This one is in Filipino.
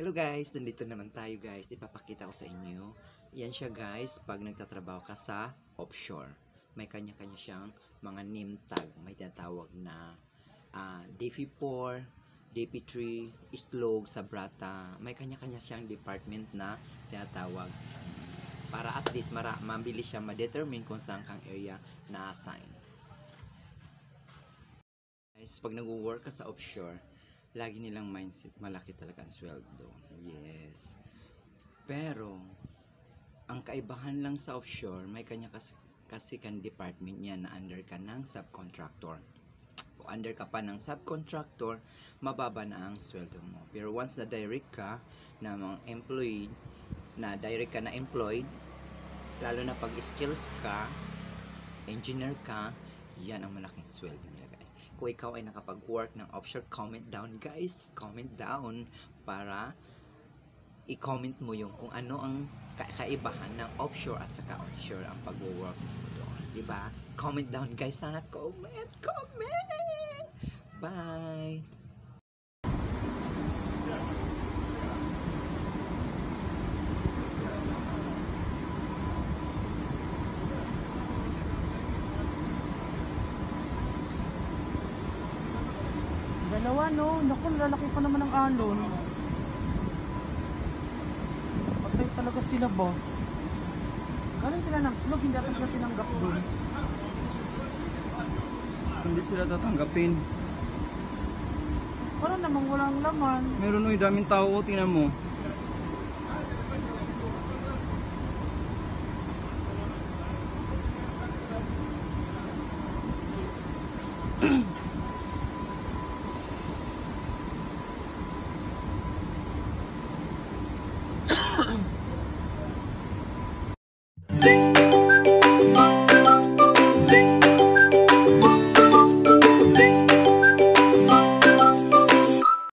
Hello guys, nandito naman tayo guys. Ipapakita ko sa inyo. Yan siya guys, pag nagtatrabaho ka sa offshore. May kanya-kanya siyang mga name tag. May tinatawag na DP4, DP3, Islog, Sabrata. May kanya-kanya siyang department na tinatawag. Para at least mabilis siya ma-determine kung saan kang area na-assign. Guys, pag nag-work ka sa offshore, lagi nilang mindset, malaki talaga ang sweldo. Yes. Pero, ang kaibahan lang sa offshore, may kanya kasi kan department niya na under ka ng subcontractor. Kung under ka pa ng subcontractor, mababa na ang sweldo mo. Pero once na direct ka na mga employee, lalo na pag skills ka, engineer ka, yan ang malaking sweldo nila guys. Kung ikaw ay nakapag-work ng offshore, comment down guys. Comment down para i-comment mo yung kung ano ang kaibahan ng offshore at saka onshore ang pag-work mo doon. Diba? Comment down guys ha. Comment! Bye! Dalawa no, naku, lalaki pa naman ang alon. Patay talaga sila ba? Galing sila ng slog, hindi ata sila tinanggap doon. Hindi sila tatanggapin. Parang namang walang laman. Meron oy, daming tao, tingnan mo.